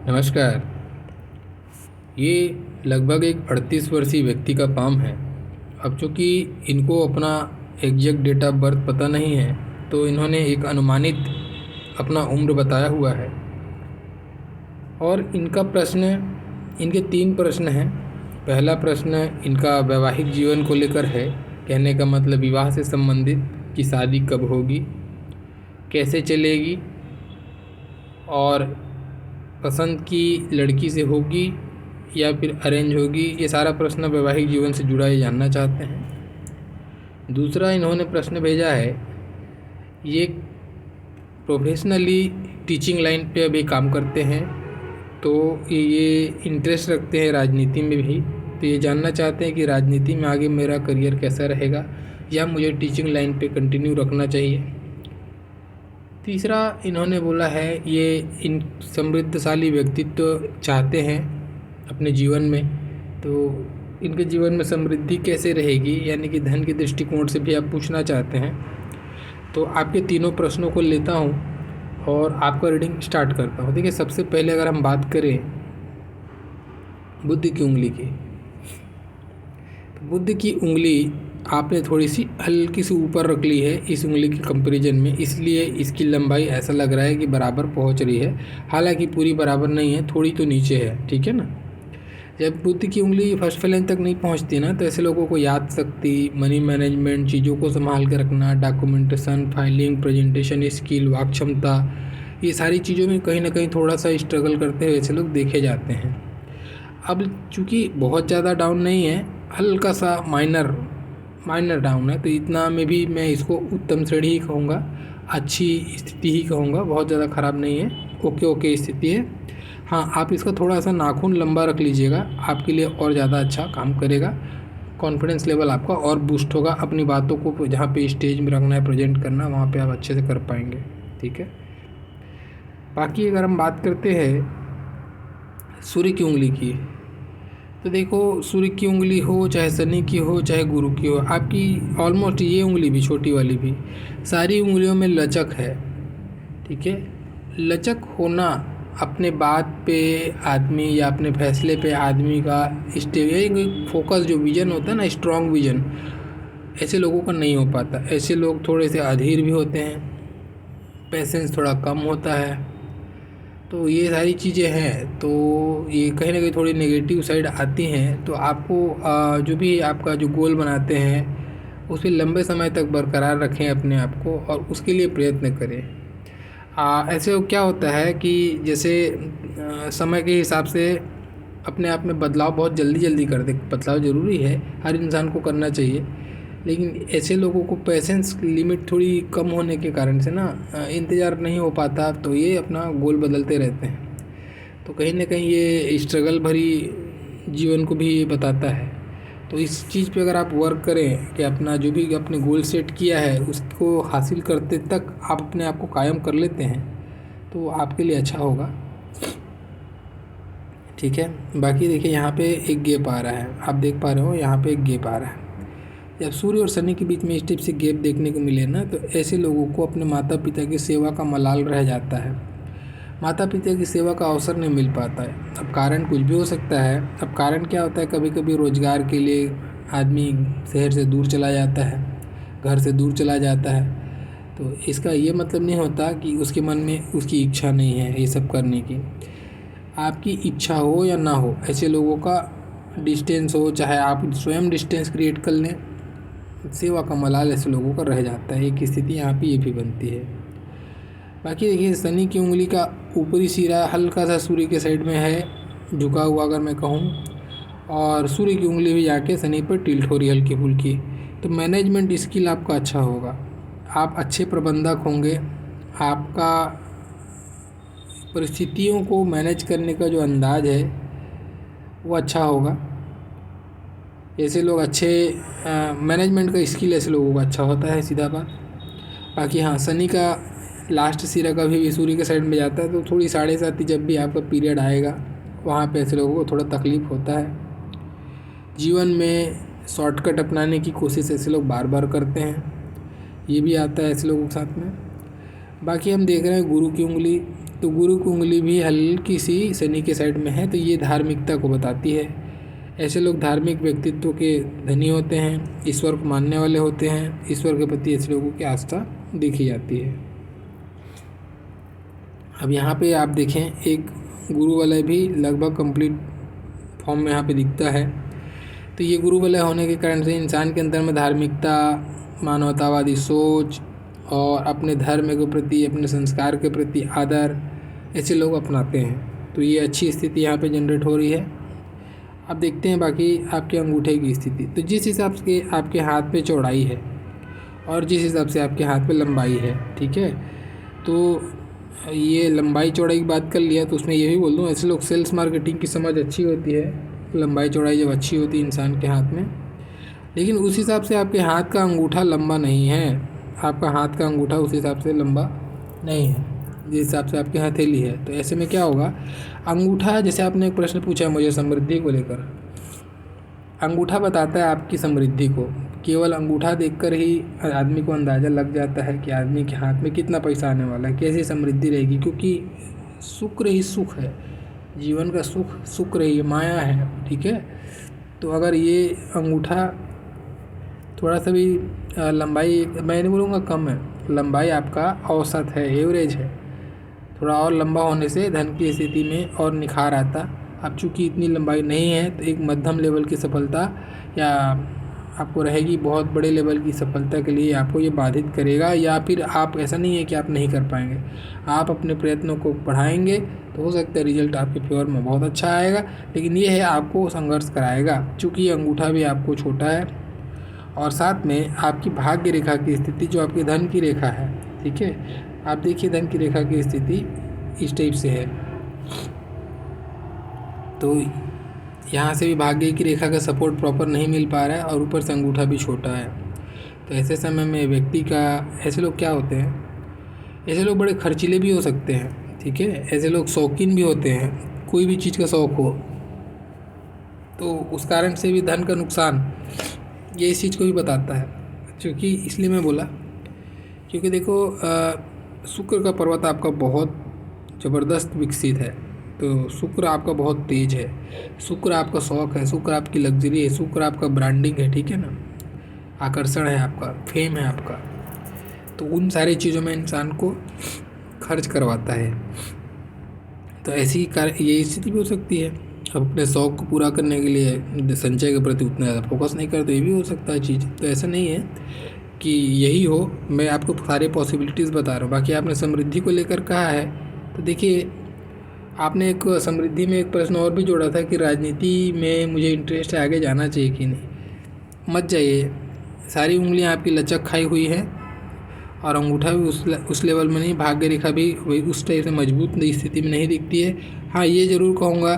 नमस्कार। ये लगभग एक 38 वर्षीय व्यक्ति का पाम है। अब चूँकि इनको अपना एग्जैक्ट डेट ऑफ बर्थ पता नहीं है, तो इन्होंने एक अनुमानित अपना उम्र बताया हुआ है। और इनके 3 प्रश्न हैं। पहला प्रश्न इनका वैवाहिक जीवन को लेकर है। कहने का मतलब विवाह से संबंधित कि शादी कब होगी, कैसे चलेगी और पसंद की लड़की से होगी या फिर अरेंज होगी। ये सारा प्रश्न वैवाहिक जीवन से जुड़ा ये जानना चाहते हैं। दूसरा इन्होंने प्रश्न भेजा है, ये प्रोफेशनली टीचिंग लाइन पे अभी काम करते हैं, तो ये इंटरेस्ट रखते हैं राजनीति में भी। तो ये जानना चाहते हैं कि राजनीति में आगे मेरा करियर कैसा रहेगा या मुझे टीचिंग लाइन पे कंटिन्यू रखना चाहिए। तीसरा इन्होंने बोला है, ये इन समृद्धशाली व्यक्तित्व चाहते हैं अपने जीवन में। तो इनके जीवन में समृद्धि कैसे रहेगी, यानी कि धन के दृष्टिकोण से भी आप पूछना चाहते हैं। तो आपके तीनों प्रश्नों को लेता हूँ और आपका रीडिंग स्टार्ट करता हूँ। देखिए, सबसे पहले अगर हम बात करें बुध की उंगली की, तो बुध की उंगली आपने थोड़ी सी हल्की सी ऊपर रख ली है इस उंगली के कंपैरिजन में, इसलिए इसकी लंबाई ऐसा लग रहा है कि बराबर पहुंच रही है। हालांकि पूरी बराबर नहीं है, थोड़ी तो नीचे है, ठीक है ना। जब बुध की उंगली फर्स्ट फ्लैंज तक नहीं पहुंचती ना, तो ऐसे लोगों को याद शक्ति, मनी मैनेजमेंट, चीज़ों को संभाल के रखना, डॉक्यूमेंटेशन, फाइलिंग, प्रेजेंटेशन स्किल, वाक क्षमता, ये सारी चीज़ों में कहीं ना कहीं थोड़ा सा स्ट्रगल करते हुए ऐसे लोग देखे जाते हैं। अब चूँकि बहुत ज़्यादा डाउन नहीं है, हल्का सा माइनर डाउन है, तो इतना में भी मैं इसको उत्तम श्रेणी ही कहूँगा, अच्छी स्थिति ही कहूँगा, बहुत ज़्यादा ख़राब नहीं है, ओके स्थिति है। हाँ, आप इसका थोड़ा सा नाखून लंबा रख लीजिएगा, आपके लिए और ज़्यादा अच्छा काम करेगा। कॉन्फिडेंस लेवल आपका और बूस्ट होगा। अपनी बातों को जहाँ पे स्टेज में रखना है, प्रेजेंट करना, वहाँ पे आप अच्छे से कर पाएंगे, ठीक है। बाकी अगर हम बात करते हैं सूर्य की उंगली की, तो देखो, सूर्य की उंगली हो, चाहे शनि की हो, चाहे गुरु की हो, आपकी ऑलमोस्ट ये उंगली भी, छोटी वाली भी, सारी उंगलियों में लचक है, ठीक है। लचक होना अपने बात पे आदमी या अपने फैसले पे आदमी का फोकस, जो विजन होता है ना, स्ट्रॉन्ग विजन, ऐसे लोगों का नहीं हो पाता। ऐसे लोग थोड़े से अधीर भी होते हैं, पेशेंस थोड़ा कम होता है। तो ये सारी चीज़ें हैं, तो ये कहीं ना कहीं थोड़ी नेगेटिव साइड आती हैं। तो आपको जो भी आपका जो गोल बनाते हैं, उसे लंबे समय तक बरकरार रखें अपने आप को, और उसके लिए प्रयत्न करें। ऐसे क्या होता है कि जैसे समय के हिसाब से अपने आप में बदलाव बहुत जल्दी कर दे। बदलाव ज़रूरी है, हर इंसान को करना चाहिए, लेकिन ऐसे लोगों को पेशेंस लिमिट थोड़ी कम होने के कारण से ना इंतज़ार नहीं हो पाता, तो ये अपना गोल बदलते रहते हैं। तो कहीं ना कहीं ये स्ट्रगल भरी जीवन को भी ये बताता है। तो इस चीज़ पे अगर आप वर्क करें कि अपना जो भी आपने गोल सेट किया है उसको हासिल करते तक आप अपने आप को कायम कर लेते हैं, तो आपके लिए अच्छा होगा, ठीक है। बाकी देखिए, यहाँ पे एक गैप आ रहा है, आप देख पा रहे हो, यहाँ पे एक गैप आ रहा है। जब सूर्य और शनि के बीच में इस टाइप से गैप देखने को मिले ना, तो ऐसे लोगों को अपने माता पिता की सेवा का मलाल रह जाता है। माता पिता की सेवा का अवसर नहीं मिल पाता है। अब कारण कुछ भी हो सकता है। अब कारण क्या होता है, कभी कभी रोज़गार के लिए आदमी शहर से दूर चला जाता है, घर से दूर चला जाता है। तो इसका ये मतलब नहीं होता कि उसके मन में उसकी इच्छा नहीं है ये सब करने की। आपकी इच्छा हो या ना हो, ऐसे लोगों का डिस्टेंस हो, चाहे आप स्वयं डिस्टेंस क्रिएट कर लें, सेवा का मलाल ऐसे लोगों का रह जाता है। एक स्थिति यहाँ पे ये भी बनती है। बाकी देखिए, शनि की उंगली का ऊपरी सिरा हल्का सा सूर्य के साइड में है, झुका हुआ अगर मैं कहूँ, और सूर्य की उंगली भी जाके शनि पर टिल्ट हो रही हल्की फुल्की। तो मैनेजमेंट स्किल आपका अच्छा होगा, आप अच्छे प्रबंधक होंगे। आपका परिस्थितियों को मैनेज करने का जो अंदाज़ है वो अच्छा होगा। ऐसे लोग अच्छे मैनेजमेंट का स्किल ऐसे लोगों का अच्छा होता है, सीधा बात। बाकी हाँ, शनि का लास्ट सिरा कभी भी सूर्य के साइड में जाता है, तो थोड़ी 7:30 जब भी आपका पीरियड आएगा, वहाँ पे ऐसे लोगों को थोड़ा तकलीफ़ होता है। जीवन में शॉर्टकट अपनाने की कोशिश ऐसे लोग बार बार करते हैं, ये भी आता है ऐसे लोगों के साथ में। बाकी हम देख रहे हैं गुरु की उंगली, तो गुरु की उंगली भी हल्की सी शनि के साइड में है, तो ये धार्मिकता को बताती है। ऐसे लोग धार्मिक व्यक्तित्व के धनी होते हैं, ईश्वर को मानने वाले होते हैं। ईश्वर के प्रति ऐसे लोगों की आस्था देखी जाती है। अब यहाँ पे आप देखें, एक गुरु वलय भी लगभग कंप्लीट फॉर्म में यहाँ पे दिखता है। तो ये गुरु वलय होने के कारण से इंसान के अंदर में धार्मिकता, मानवतावादी सोच और अपने धर्म के प्रति, अपने संस्कार के प्रति आदर ऐसे लोग अपनाते हैं। तो ये अच्छी स्थिति यहाँ पे जनरेट हो रही है। अब देखते हैं बाकी आपके अंगूठे की स्थिति। तो जिस हिसाब से आपके हाथ पे चौड़ाई है और जिस हिसाब से आपके हाथ पे लंबाई है, ठीक है, तो ये लंबाई चौड़ाई की बात कर लिया, तो उसमें ये भी बोल दूँ, ऐसे लोग सेल्स मार्केटिंग की समझ अच्छी होती है लंबाई चौड़ाई जब अच्छी होती है इंसान के हाथ में। लेकिन उस हिसाब से आपके हाथ का अंगूठा लंबा नहीं है, आपका हाथ का अंगूठा उस हिसाब से लंबा नहीं है जिस हिसाब से आपकी हथेली है। तो ऐसे में क्या होगा, अंगूठा, जैसे आपने एक प्रश्न पूछा मुझे समृद्धि को लेकर, अंगूठा बताता है आपकी समृद्धि को। केवल अंगूठा देखकर ही आदमी को अंदाज़ा लग जाता है कि आदमी के हाथ में कितना पैसा आने वाला है, कैसी समृद्धि रहेगी, क्योंकि शुक्र ही सुख है, जीवन का सुख शुक्र ही माया है, ठीक है। तो अगर ये अंगूठा थोड़ा सा भी लंबाई, मैं नहीं बोलूँगा कम है, लंबाई आपका औसत है, एवरेज है, थोड़ा और लंबा होने से धन की स्थिति में और निखार आता। अब चूँकि इतनी लंबाई नहीं है तो एक मध्यम लेवल की सफलता या आपको रहेगी, बहुत बड़े लेवल की सफलता के लिए आपको ये बाधित करेगा। या फिर आप, ऐसा नहीं है कि आप नहीं कर पाएंगे, आप अपने प्रयत्नों को बढ़ाएंगे तो हो सकता है रिजल्ट आपके फेवर में बहुत अच्छा आएगा। लेकिन ये है, आपको संघर्ष कराएगा, चूँकि अंगूठा भी आपको छोटा है और साथ में आपकी भाग्य रेखा की स्थिति जो आपकी धन की रेखा है, ठीक है, आप देखिए धन की रेखा की स्थिति इस टाइप से है। तो यहाँ से भी भाग्य की रेखा का सपोर्ट प्रॉपर नहीं मिल पा रहा है और ऊपर से अंगूठा भी छोटा है। तो ऐसे समय में व्यक्ति का, ऐसे लोग क्या होते हैं, ऐसे लोग बड़े खर्चीले भी हो सकते हैं, ठीक है। ऐसे लोग शौकीन भी होते हैं, कोई भी चीज़ का शौक़ हो तो उस कारण से भी धन का नुकसान, ये इस चीज़ को भी बताता है। क्योंकि इसलिए मैं बोला, क्योंकि देखो शुक्र का पर्वत आपका बहुत ज़बरदस्त विकसित है, तो शुक्र आपका बहुत तेज है, शुक्र आपका शौक़ है, शुक्र आपकी लग्जरी है, शुक्र आपका ब्रांडिंग है, ठीक है ना, आकर्षण है आपका, फेम है आपका। तो उन सारी चीज़ों में इंसान को खर्च करवाता है। तो ऐसी ये स्थिति भी हो सकती है। अब अपने शौक़ को पूरा करने के लिए संचय के प्रति उतना ज़्यादा फोकस नहीं करते, ये भी हो सकता है चीज़। तो ऐसा नहीं है कि यही हो, मैं आपको सारे पॉसिबिलिटीज़ बता रहा हूँ। बाकी आपने समृद्धि को लेकर कहा है, तो देखिए आपने एक समृद्धि में एक प्रश्न और भी जोड़ा था कि राजनीति में मुझे इंटरेस्ट है, आगे जाना चाहिए कि नहीं। मत जाइए, सारी उंगलियां आपकी लचक खाई हुई है और अंगूठा भी उस लेवल में नहीं, भाग्य रेखा भी वही उस टाइप से मजबूत स्थिति में नहीं दिखती है। हाँ, ये ज़रूर कहूँगा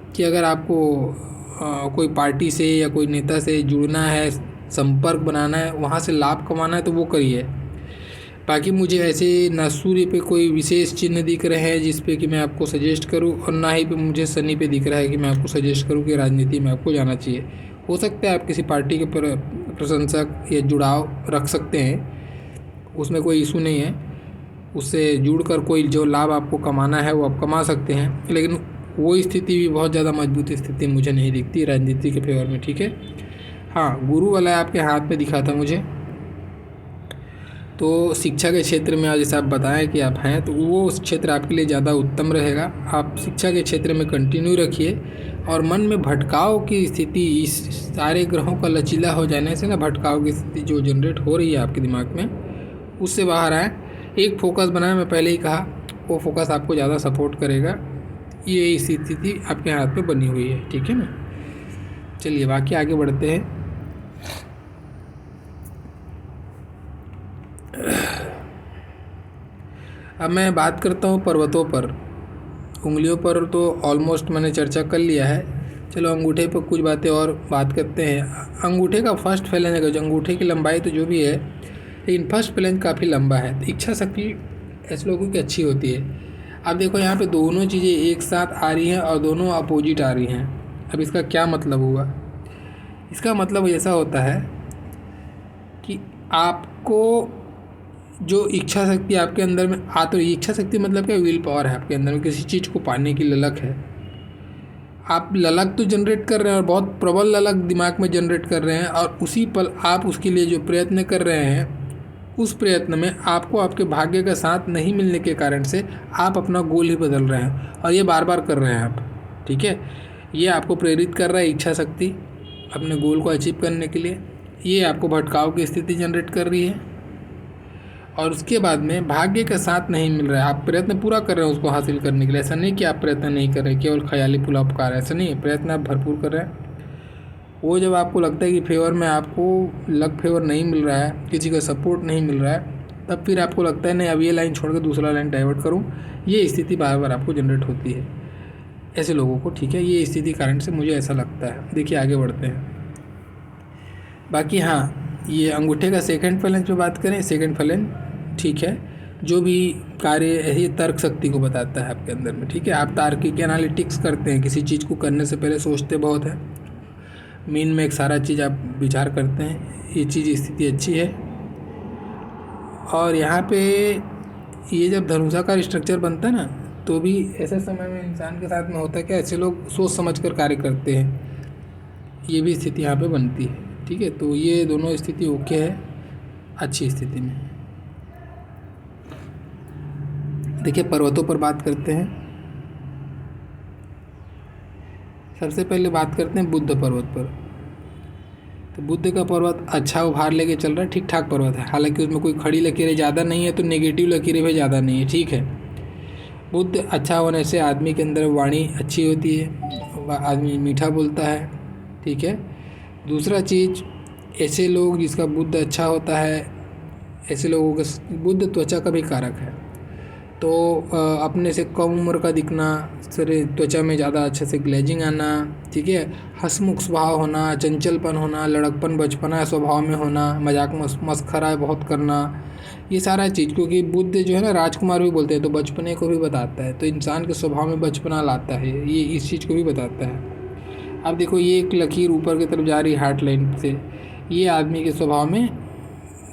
कि अगर आपको कोई पार्टी से या कोई नेता से जुड़ना है, संपर्क बनाना है, वहाँ से लाभ कमाना है तो वो करिए। बाकी मुझे ऐसे ना सूर्य पे कोई विशेष चिन्ह दिख रहे हैं जिस पे कि मैं आपको सजेस्ट करूं, और ना ही पे मुझे शनि पे दिख रहा है कि मैं आपको सजेस्ट करूं कि राजनीति में आपको जाना चाहिए। हो सकता है आप किसी पार्टी के प्रशंसक या जुड़ाव रख सकते हैं, उसमें कोई इशू नहीं है, उससे जुड़कर कोई जो लाभ आपको कमाना है वो आप कमा सकते हैं। लेकिन वो स्थिति भी बहुत ज़्यादा मजबूत स्थिति मुझे नहीं दिखती राजनीति के फेवर में, ठीक है। हाँ, गुरु वाला आपके हाथ में दिखा था मुझे, तो शिक्षा के क्षेत्र में आज जैसे आप बताएं कि आप हैं, तो वो उस क्षेत्र आपके लिए ज़्यादा उत्तम रहेगा। आप शिक्षा के क्षेत्र में कंटिन्यू रखिए और मन में भटकाव की स्थिति, इस सारे ग्रहों का लचीला हो जाने से ना, भटकाव की स्थिति जो जनरेट हो रही है आपके दिमाग में, उससे बाहर आए। एक फोकस बनाएं, मैं पहले ही कहा, वो फोकस आपको ज़्यादा सपोर्ट करेगा। ये स्थिति आपके हाथ में बनी हुई है, ठीक है ना। चलिए बाकी आगे बढ़ते हैं। अब मैं बात करता हूँ पर्वतों पर। उंगलियों पर तो ऑलमोस्ट मैंने चर्चा कर लिया है, चलो अंगूठे पर कुछ बातें और बात करते हैं। अंगूठे का फर्स्ट फ्लैंज है, जो अंगूठे की लंबाई तो जो भी है, लेकिन फर्स्ट फ्लैंज काफ़ी लंबा है। तो इच्छा शक्ति ऐसे लोगों की अच्छी होती है। अब देखो यहाँ पे दोनों चीज़ें एक साथ आ रही हैं और दोनों अपोजिट आ रही हैं। अब इसका क्या मतलब हुआ? इसका मतलब ऐसा होता है कि आपको जो इच्छा शक्ति आपके अंदर में आ तो इच्छा शक्ति मतलब क्या, विल पावर है आपके अंदर में, किसी चीज़ को पाने की ललक है। आप ललक तो जनरेट कर रहे हैं और बहुत प्रबल ललक दिमाग में जनरेट कर रहे हैं, और उसी पल आप उसके लिए जो प्रयत्न कर रहे हैं, उस प्रयत्न में आपको आपके भाग्य का साथ नहीं मिलने के कारण से आप अपना गोल ही बदल रहे हैं, और ये बार बार कर रहे हैं आप। ठीक है, ये आपको प्रेरित कर रहा है इच्छा शक्ति अपने गोल को अचीव करने के लिए। ये आपको भटकाव की स्थिति जनरेट कर रही है, और उसके बाद में भाग्य का साथ नहीं मिल रहा है। आप प्रयत्न पूरा कर रहे हैं उसको हासिल करने के लिए, ऐसा नहीं कि आप प्रयत्न नहीं कर रहे, केवल ख्याली पुलापकार, ऐसा नहीं है, प्रयत्न आप भरपूर कर रहे हैं। वो जब आपको लगता है कि फेवर में आपको लक फेवर नहीं मिल रहा है, किसी का सपोर्ट नहीं मिल रहा है, तब फिर आपको लगता है नहीं अब ये लाइन छोड़ कर दूसरा लाइन डाइवर्ट करूँ। ये स्थिति बार बार आपको जनरेट होती है ऐसे लोगों को। ठीक है, ये स्थिति कारण से मुझे ऐसा लगता है। देखिए आगे बढ़ते हैं। बाकी हाँ, ये अंगूठे का सेकंड फलन पे बात करें, सेकंड फलन ठीक है, जो भी कार्य है ये तर्क शक्ति को बताता है आपके अंदर में। ठीक है, आप तार्किक एनालिटिक्स करते हैं, किसी चीज़ को करने से पहले सोचते बहुत है, मीन में एक सारा चीज़ आप विचार करते हैं, ये चीज़ स्थिति अच्छी है। और यहाँ पे ये जब धनुषाकार स्ट्रक्चर बनता है ना, तो भी ऐसे समय में इंसान के साथ में होता है कि ऐसे लोग सोच समझ कर कार्य करते हैं, ये भी स्थिति यहाँ पे बनती है। ठीक है, तो ये दोनों स्थिति ओके है, अच्छी स्थिति में। देखिए पर्वतों पर बात करते हैं। सबसे पहले बात करते हैं बुद्ध पर्वत पर। तो बुद्ध का पर्वत अच्छा उभार लेके चल रहा है, ठीक ठाक पर्वत है, हालांकि उसमें कोई खड़ी लकीरें ज़्यादा नहीं है तो नेगेटिव लकीरें भी ज़्यादा नहीं है। ठीक है, बुद्ध अच्छा होने से आदमी के अंदर वाणी अच्छी होती है, आदमी मीठा बोलता है। ठीक है, दूसरा चीज़, ऐसे लोग जिसका बुद्ध अच्छा होता है, ऐसे लोगों का बुद्ध त्वचा का भी कारक है, तो अपने से कम उम्र का दिखना, शरीर त्वचा में ज़्यादा अच्छे से ग्लेजिंग आना। ठीक है, हंसमुख स्वभाव होना, चंचलपन होना, लड़कपन बचपना स्वभाव में होना, मजाक मस्खरा बहुत करना, ये सारा चीज़, क्योंकि बुद्ध जो है ना राजकुमार भी बोलते हैं, तो बचपने को भी बताता है, तो इंसान के स्वभाव में बचपना लाता है, ये इस चीज़ को भी बताता है। अब देखो ये एक लकीर ऊपर की तरफ जा रही है हार्ट लाइन से, ये आदमी के स्वभाव में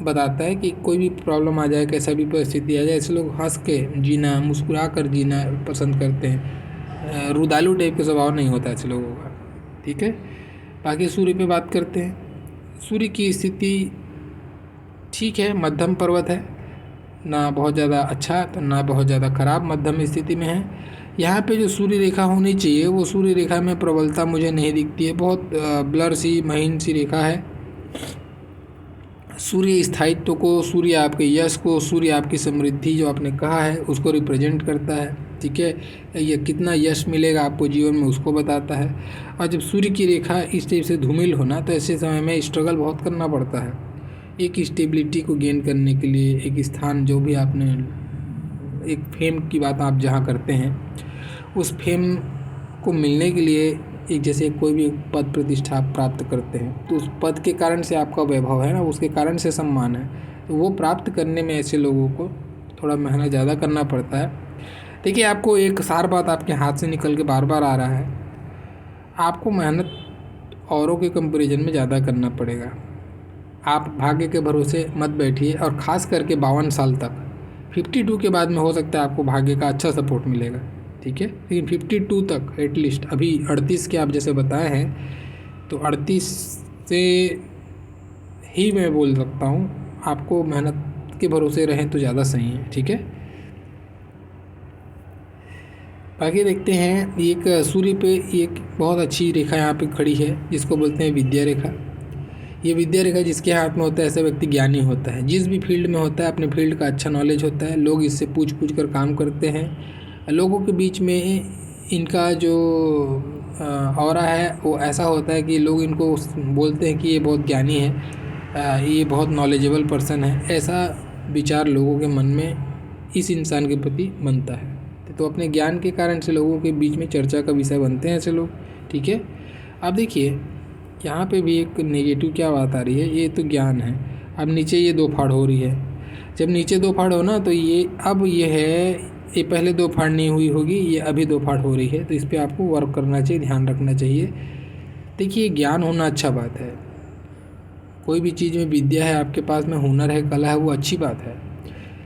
बताता है कि कोई भी प्रॉब्लम आ जाए, कैसा भी परिस्थिति आ जाए, ऐसे लोग हंस के जीना, मुस्कुरा कर जीना पसंद करते हैं, रुदालू टाइप का स्वभाव नहीं होता ऐसे लोगों का। ठीक है, बाकी सूर्य पे बात करते हैं। सूर्य की स्थिति ठीक है, मध्यम पर्वत है, ना बहुत ज़्यादा अच्छा तो ना बहुत ज़्यादा ख़राब, मध्यम स्थिति में है। यहाँ पे जो सूर्य रेखा होनी चाहिए वो सूर्य रेखा में प्रबलता मुझे नहीं दिखती है, बहुत ब्लर सी महीन सी रेखा है। सूर्य स्थायित्व को, सूर्य आपके यश को, सूर्य आपकी समृद्धि जो आपने कहा है उसको रिप्रेजेंट करता है। ठीक है, ये कितना यश मिलेगा आपको जीवन में उसको बताता है। और जब सूर्य की रेखा इस टाइप से धूमिल होना, तो ऐसे समय में स्ट्रगल बहुत करना पड़ता है एक स्टेबिलिटी को गेन करने के लिए, एक स्थान जो भी आपने, एक फेम की बात आप जहाँ करते हैं, उस फेम को मिलने के लिए एक जैसे कोई भी पद प्रतिष्ठा आप प्राप्त करते हैं, तो उस पद के कारण से आपका वैभव है ना, उसके कारण से सम्मान है, तो वो प्राप्त करने में ऐसे लोगों को थोड़ा मेहनत ज़्यादा करना पड़ता है। देखिए आपको एक सार बात आपके हाथ से निकल के बार बार आ रहा है, आपको मेहनत औरों के कंपैरिजन में ज़्यादा करना पड़ेगा। आप भाग्य के भरोसे मत बैठिए, और ख़ास करके 52 साल तक, 52 के बाद में हो सकता है आपको भाग्य का अच्छा सपोर्ट मिलेगा। ठीक है, लेकिन 52 तक एटलीस्ट, अभी 38 के आप जैसे बताए हैं, तो 38 से ही मैं बोल सकता हूँ आपको मेहनत के भरोसे रहें तो ज़्यादा सही है। ठीक है, बाकी देखते हैं, एक सूर्य पे एक बहुत अच्छी रेखा यहाँ पे खड़ी है जिसको बोलते हैं विद्या रेखा। ये विद्या रेखा जिसके हाथ में होता है ऐसा व्यक्ति ज्ञानी होता है, जिस भी फील्ड में होता है अपने फील्ड का अच्छा नॉलेज होता है, लोग इससे पूछ कर काम करते हैं, लोगों के बीच में इनका जो ऑरा है वो ऐसा होता है कि लोग इनको बोलते हैं कि ये बहुत ज्ञानी है, ये बहुत नॉलेजेबल पर्सन है, ऐसा विचार लोगों के मन में इस इंसान के प्रति बनता है, तो अपने ज्ञान के कारण से लोगों के बीच में चर्चा का विषय बनते हैं ऐसे लोग। ठीक है, अब देखिए यहाँ पे भी एक नेगेटिव क्या बात आ रही है, ये तो ज्ञान है, अब नीचे ये दो फाड़ हो रही है, जब नीचे दो फाड़ हो ना, तो ये अब ये है, ये पहले दो फाड़ नहीं हुई होगी, ये अभी दो फाड़ हो रही है, तो इस पर आपको वर्क करना चाहिए, ध्यान रखना चाहिए। देखिए ज्ञान होना अच्छा बात है, कोई भी चीज़ में विद्या है आपके पास में, हुनर है, कला है, वो अच्छी बात है,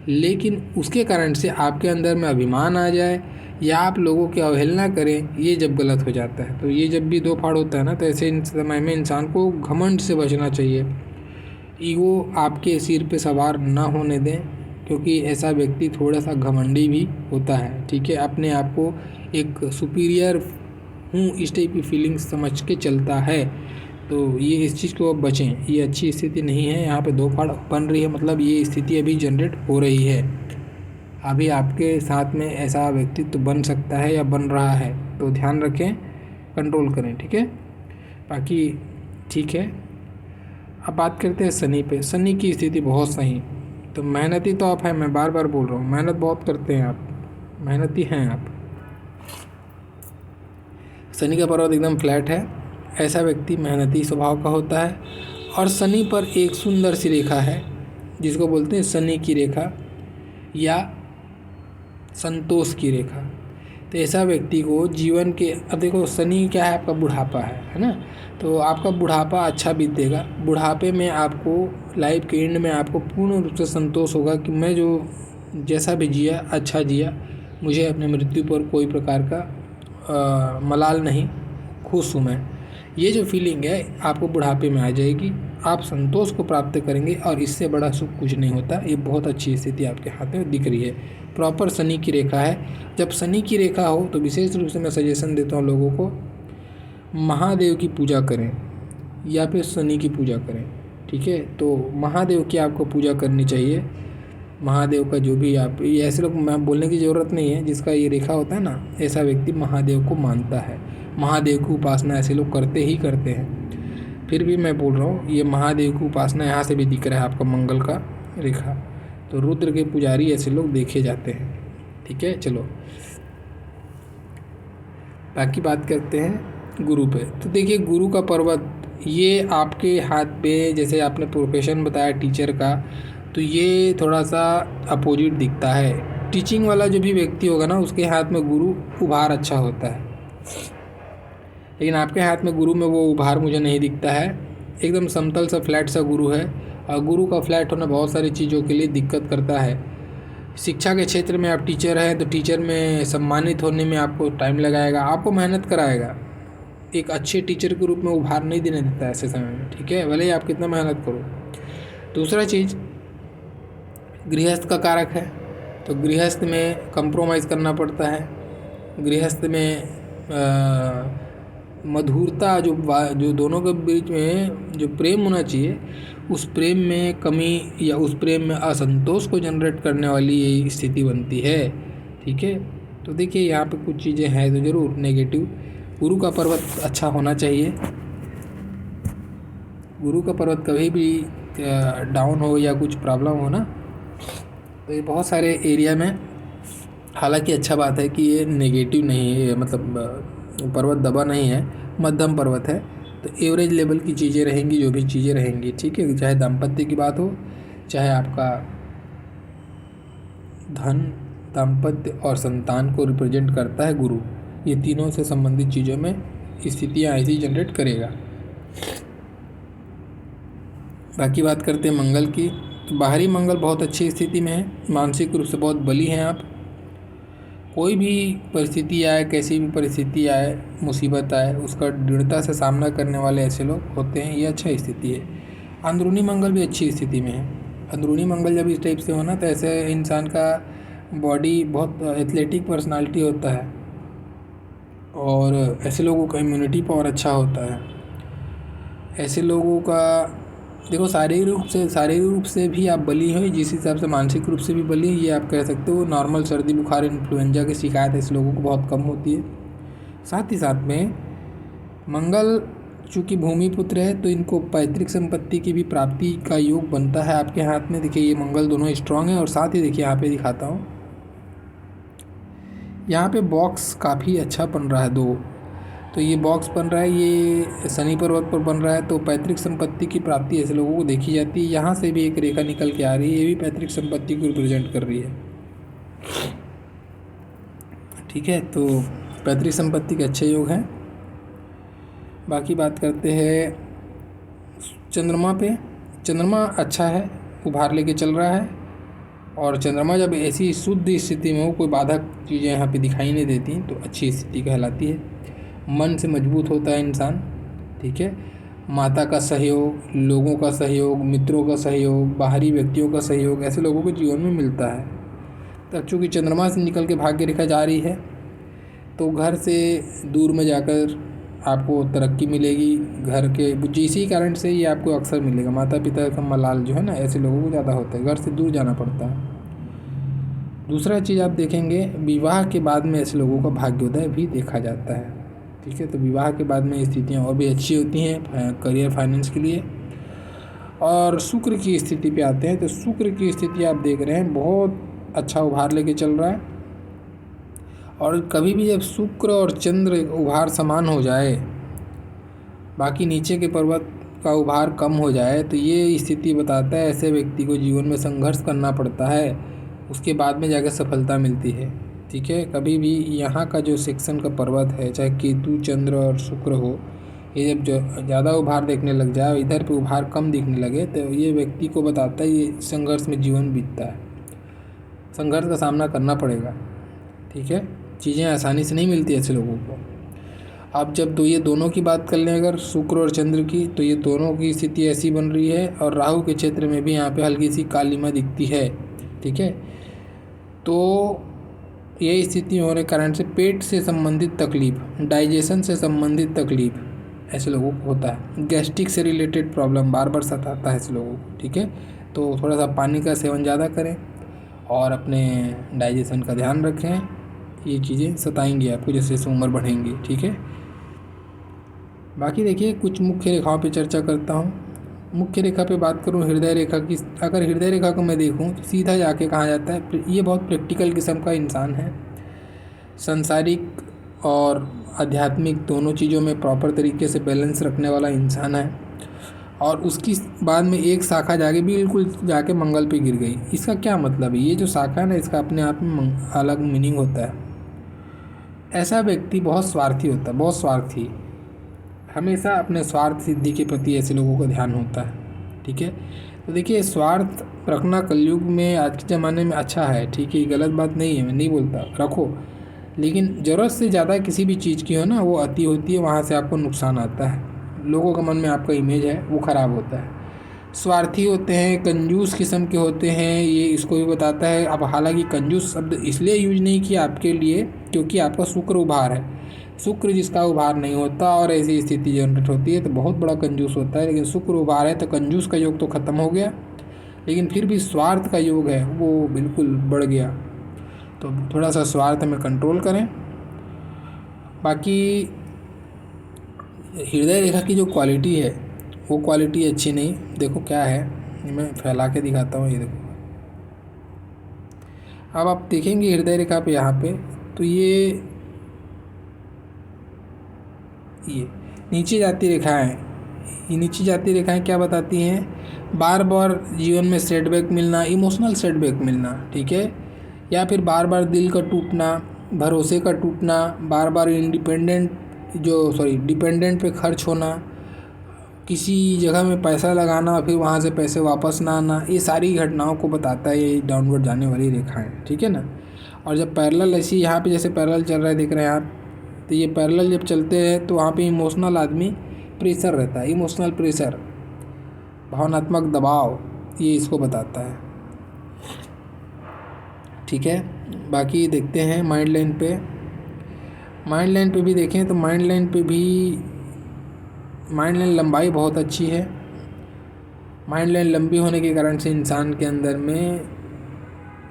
लेकिन उसके कारण से आपके अंदर में अभिमान आ जाए या आप लोगों की अवहेलना करें, ये जब गलत हो जाता है। तो ये जब भी दो फाड़ होता है ना, तो ऐसे समय में इंसान को घमंड से बचना चाहिए। ईगो आपके सिर पे सवार ना होने दें, क्योंकि ऐसा व्यक्ति थोड़ा सा घमंडी भी होता है। ठीक है, अपने आप को एक सुपीरियर हूँ इस टाइप की फीलिंग समझ के चलता है। तो ये इस चीज़ को अब बचें, ये अच्छी स्थिति नहीं है। यहाँ पे दो फाड़ बन रही है, मतलब ये स्थिति अभी जनरेट हो रही है। अभी आपके साथ में ऐसा व्यक्तित्व बन सकता है या बन रहा है, तो ध्यान रखें, कंट्रोल करें। ठीक है, बाकी ठीक है। अब बात करते हैं शनि पे। शनि की स्थिति बहुत सही, तो मेहनती तो आप हैं, मैं बार बार बोल रहा हूँ, मेहनत बहुत करते हैं आप, मेहनती हैं आप। शनि का पर्वत एकदम फ्लैट है, ऐसा व्यक्ति मेहनती स्वभाव का होता है। और शनि पर एक सुंदर सी रेखा है जिसको बोलते हैं शनि की रेखा या संतोष की रेखा। तो ऐसा व्यक्ति को जीवन के, अब देखो शनि क्या है, आपका बुढ़ापा है ना, तो आपका बुढ़ापा अच्छा बीतेगा। बुढ़ापे में आपको लाइफ के एंड में आपको पूर्ण रूप से संतोष होगा कि मैं जो जैसा भी जिया अच्छा जिया, मुझे अपने मृत्यु पर कोई प्रकार का मलाल नहीं, खुश हूँ मैं। ये जो फीलिंग है आपको बुढ़ापे में आ जाएगी, आप संतोष को प्राप्त करेंगे और इससे बड़ा सुख कुछ नहीं होता। ये बहुत अच्छी स्थिति आपके हाथ में दिख रही है, प्रॉपर शनि की रेखा है। जब शनि की रेखा हो तो विशेष रूप से मैं सजेशन देता हूँ लोगों को, महादेव की पूजा करें या फिर शनि की पूजा करें। ठीक है, तो महादेव की आपको पूजा करनी चाहिए। महादेव का जो भी आप, ये ऐसे लोग मैं बोलने की ज़रूरत नहीं है, जिसका ये रेखा होता है ना, ऐसा व्यक्ति महादेव को मानता है। महादेव की उपासना ऐसे लोग करते ही करते हैं। फिर भी मैं बोल रहा हूँ, ये महादेव की उपासना यहाँ से भी दिख रहा है आपका मंगल का रेखा, तो रुद्र के पुजारी ऐसे लोग देखे जाते हैं। ठीक है, चलो बाकी बात करते हैं गुरु पे। तो देखिए गुरु का पर्वत ये आपके हाथ पे, जैसे आपने प्रोफेशन बताया टीचर का, तो ये थोड़ा सा अपोजिट दिखता है। टीचिंग वाला जो भी व्यक्ति होगा ना, उसके हाथ में गुरु उभार अच्छा होता है, लेकिन आपके हाथ में गुरु में वो उभार मुझे नहीं दिखता है। एकदम समतल सा फ्लैट सा गुरु है, और गुरु का फ्लैट होना बहुत सारी चीज़ों के लिए दिक्कत करता है। शिक्षा के क्षेत्र में आप टीचर हैं, तो टीचर में सम्मानित होने में आपको टाइम लगाएगा, आपको मेहनत कराएगा। एक अच्छे टीचर के रूप में उभार नहीं देने देता है ऐसे समय में। ठीक है, भले ही आप कितना मेहनत करो। दूसरा चीज़ गृहस्थ का कारक है, तो गृहस्थ में कंप्रोमाइज़ करना पड़ता है। गृहस्थ में मधुरता जो दोनों के बीच में जो प्रेम होना चाहिए, उस प्रेम में कमी या उस प्रेम में असंतोष को जनरेट करने वाली ये स्थिति बनती है। ठीक है, तो देखिए यहाँ पे कुछ चीज़ें हैं तो ज़रूर नेगेटिव। गुरु का पर्वत अच्छा होना चाहिए। गुरु का पर्वत कभी भी डाउन हो या कुछ प्रॉब्लम हो ना, तो ये बहुत सारे एरिया में, हालांकि अच्छा बात है कि ये नेगेटिव नहीं है, मतलब पर्वत दबा नहीं है, मध्यम पर्वत है, तो एवरेज लेवल की चीज़ें रहेंगी जो भी चीज़ें रहेंगी। ठीक है, चाहे दाम्पत्य की बात हो, चाहे आपका धन, दाम्पत्य और संतान को रिप्रेजेंट करता है गुरु, ये तीनों से संबंधित चीज़ों में स्थितियाँ ऐसी जनरेट करेगा। बाकी बात करते हैं मंगल की। तो बाहरी मंगल बहुत अच्छी स्थिति में है, मानसिक रूप से बहुत बली हैं आप। कोई भी परिस्थिति आए, कैसी भी परिस्थिति आए, मुसीबत आए, उसका दृढ़ता से सामना करने वाले ऐसे लोग होते हैं, ये अच्छा स्थिति है। अंदरूनी मंगल भी अच्छी स्थिति में है। अंदरूनी मंगल जब इस टाइप से होना, तो ऐसे इंसान का बॉडी बहुत एथलेटिक पर्सनालिटी होता है, और ऐसे लोगों का इम्यूनिटी पावर अच्छा होता है। ऐसे लोगों का देखो शारीरिक रूप से भी आप बली हो, जिस हिसाब से मानसिक रूप से भी बली, ये आप कह सकते हो। नॉर्मल सर्दी बुखार इन्फ्लुएंजा की शिकायत ऐसे लोगों को बहुत कम होती है। साथ ही साथ में मंगल चूँकि भूमि पुत्र है, तो इनको पैतृक संपत्ति की भी प्राप्ति का योग बनता है आपके हाथ में। देखिए ये मंगल दोनों स्ट्रांग है, और साथ ही देखिए यहाँ पे दिखाता हूँ, यहाँ पे बॉक्स काफ़ी अच्छा बन रहा है दो, तो ये बॉक्स बन रहा है, ये शनि पर्वत पर बन रहा है, तो पैतृक संपत्ति की प्राप्ति ऐसे लोगों को देखी जाती है। यहाँ से भी एक रेखा निकल के आ रही है, ये भी पैतृक संपत्ति को रिप्रेजेंट कर रही है। ठीक है, तो पैतृक संपत्ति के अच्छे योग हैं। बाकी बात करते हैं चंद्रमा पे। चंद्रमा अच्छा है, उभार लेके चल रहा है, और चंद्रमा जब ऐसी शुद्ध स्थिति में हो, कोई बाधक चीज़ें यहाँ पे दिखाई नहीं देती, तो अच्छी स्थिति कहलाती है। मन से मजबूत होता है इंसान, ठीक है। माता का सहयोग, लोगों का सहयोग, मित्रों का सहयोग, बाहरी व्यक्तियों का सहयोग, ऐसे लोगों को जीवन में मिलता है। तो चूँकि चंद्रमा से निकल के भाग्य रेखा जा रही है, तो घर से दूर में जाकर आपको तरक्की मिलेगी। घर के इसी कारण से ये आपको अक्सर मिलेगा। माता पिता का मलाल जो है ना, ऐसे लोगों को ज़्यादा होता है, घर से दूर जाना पड़ता है। दूसरा चीज़ आप देखेंगे, विवाह के बाद में ऐसे लोगों का भाग्योदय भी देखा जाता है, ठीक है। तो विवाह के बाद में स्थितियाँ और भी अच्छी होती हैं करियर फाइनेंस के लिए। और शुक्र की स्थिति पे आते हैं, तो शुक्र की स्थिति आप देख रहे हैं बहुत अच्छा उभार लेके चल रहा है। और कभी भी जब शुक्र और चंद्र उभार समान हो जाए, बाकी नीचे के पर्वत का उभार कम हो जाए, तो ये स्थिति बताता है ऐसे व्यक्ति को जीवन में संघर्ष करना पड़ता है, उसके बाद में जाकर सफलता मिलती है, ठीक है। कभी भी यहाँ का जो सेक्शन का पर्वत है, चाहे केतु, चंद्र और शुक्र हो, ये जब जो ज़्यादा उभार देखने लग जाए और इधर पे उभार कम दिखने लगे, तो ये व्यक्ति को बताता है ये संघर्ष में जीवन बीतता है, संघर्ष का सामना करना पड़ेगा, ठीक है। चीज़ें आसानी से नहीं मिलती ऐसे लोगों को। अब जब ये दोनों की बात कर लें अगर शुक्र और चंद्र की, तो ये दोनों की स्थिति ऐसी बन रही है, और राहु के क्षेत्र में भी यहाँ पे हल्की सी कालिमा दिखती है, ठीक है। तो ये स्थिति होने के कारण से पेट से संबंधित तकलीफ, डाइजेशन से संबंधित तकलीफ ऐसे लोगों को होता है। गैस्ट्रिक से रिलेटेड प्रॉब्लम बार बार सताता है ऐसे लोगों को, ठीक है। तो थोड़ा सा पानी का सेवन ज़्यादा करें और अपने डाइजेशन का ध्यान रखें, ये चीज़ें सताएंगी आपको जैसे जैसे उम्र बढ़ेंगी, ठीक है। बाकी देखिए कुछ मुख्य रेखाओं पे चर्चा करता हूँ। मुख्य रेखा पे बात करूँ हृदय रेखा की, अगर हृदय रेखा को मैं देखूँ तो सीधा जाके कहा जाता है ये बहुत प्रैक्टिकल किस्म का इंसान है, संसारिक और आध्यात्मिक दोनों चीज़ों में प्रॉपर तरीके से बैलेंस रखने वाला इंसान है। और उसकी बाद में एक शाखा जाके बिल्कुल जाके मंगल पे गिर गई। इसका क्या मतलब है, ये जो शाखा है ना, इसका अपने आप में अलग मीनिंग होता है। ऐसा व्यक्ति बहुत स्वार्थी होता है, बहुत स्वार्थी, हमेशा अपने स्वार्थ सिद्धि के प्रति ऐसे लोगों का ध्यान होता है, ठीक है। तो देखिए स्वार्थ रखना कलयुग में आज के ज़माने में अच्छा है, ठीक है, गलत बात नहीं है, मैं नहीं बोलता रखो, लेकिन ज़रूरत से ज़्यादा किसी भी चीज़ की हो ना, वो अति होती है, वहाँ से आपको नुकसान आता है, लोगों का मन में आपका इमेज है वो ख़राब होता है। स्वार्थी होते हैं, कंजूस किस्म के होते हैं, ये इसको भी बताता है। अब हालांकि कंजूस शब्द इसलिए यूज नहीं किया आपके लिए क्योंकि आपका शुक्र उभार है, शुक्र जिसका उभार नहीं होता और ऐसी स्थिति जनरेट होती है तो बहुत बड़ा कंजूस होता है, लेकिन शुक्र उभार है तो कंजूस का योग तो ख़त्म हो गया, लेकिन फिर भी स्वार्थ का योग है वो बिल्कुल बढ़ गया। तो थोड़ा सा स्वार्थ में कंट्रोल करें। बाकी हृदय रेखा की जो क्वालिटी है वो क्वालिटी अच्छी नहीं, देखो क्या है, मैं फैला के दिखाता हूँ, ये देखो। अब आप देखेंगे हृदय रेखा पे यहाँ पे, तो ये नीचे जाती रेखाएं, ये नीचे जाती रेखाएं क्या बताती हैं, बार बार जीवन में सेटबैक मिलना, इमोशनल सेटबैक मिलना, ठीक है, या फिर बार बार दिल का टूटना, भरोसे का टूटना, बार बार डिपेंडेंट पे खर्च होना, किसी जगह में पैसा लगाना फिर वहाँ से पैसे वापस ना आना, ये सारी घटनाओं को बताता है ये डाउनवर्ड जाने वाली रेखाएं, ठीक है ना। और जब पैरेलल ऐसी यहाँ पे जैसे पैरेलल चल रहा है देख रहे हैं आप, तो ये पैरेलल जब चलते हैं तो वहाँ पे इमोशनल आदमी प्रेशर रहता है, इमोशनल प्रेशर, भावनात्मक दबाव, ये इसको बताता है, ठीक है। बाकी देखते हैं माइंड लाइन पे, माइंड लाइन पे भी देखें तो माइंड लाइन पे भी माइंड लाइन लंबाई बहुत अच्छी है। माइंड लाइन लंबी होने के कारण से इंसान के अंदर में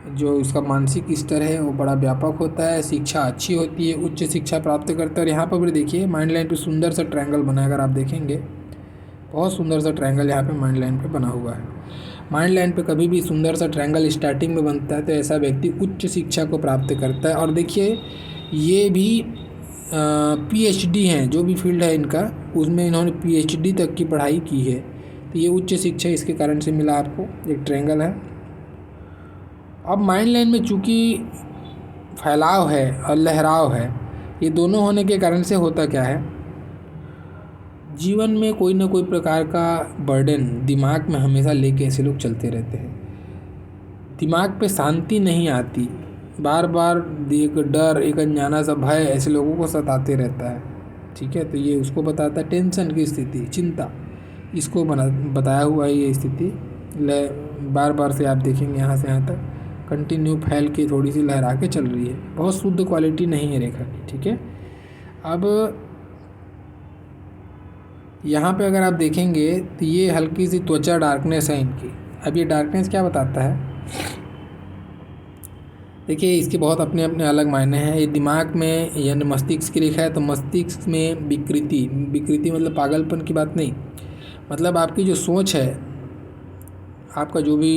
जो उसका मानसिक स्तर है वो बड़ा व्यापक होता है, शिक्षा अच्छी होती है, उच्च शिक्षा प्राप्त करता है। और यहाँ पर भी देखिए माइंड लाइन पे सुंदर सा ट्रायंगल बना है, अगर आप देखेंगे बहुत सुंदर सा ट्रायंगल यहाँ पे माइंड लाइन पे बना हुआ है। माइंड लाइन पे कभी भी सुंदर सा ट्रायंगल स्टार्टिंग में बनता है तो ऐसा व्यक्ति उच्च शिक्षा को प्राप्त करता है। और देखिए ये भी PhD हैं, जो भी फील्ड है इनका उसमें इन्होंने PhD तक की पढ़ाई की है, तो ये उच्च शिक्षा इसके कारण से मिला आपको, एक ट्रायंगल है। अब माइंड लाइन में चूँकि फैलाव है और लहराव है, ये दोनों होने के कारण से होता क्या है, जीवन में कोई ना कोई प्रकार का बर्डन दिमाग में हमेशा लेके ऐसे लोग चलते रहते हैं। दिमाग पे शांति नहीं आती, बार बार एक डर, एक अनजाना सा भय ऐसे लोगों को सताते रहता है। ठीक है, तो ये उसको बताता है टेंशन की स्थिति, चिंता, इसको बताया हुआ है ये स्थिति। बार बार से आप देखेंगे यहाँ से यहाँ तक कंटिन्यू फैल के थोड़ी सी लहरा के चल रही है, बहुत शुद्ध क्वालिटी नहीं है रेखा की। ठीक है, अब यहाँ पे अगर आप देखेंगे तो ये हल्की सी त्वचा डार्कनेस है इनकी। अब ये डार्कनेस क्या बताता है, देखिए इसके बहुत अपने अपने अलग मायने हैं। ये दिमाग में यानी मस्तिष्क की रेखा है, तो मस्तिष्क में विकृति, विकृति मतलब पागलपन की बात नहीं, मतलब आपकी जो सोच है, आपका जो भी,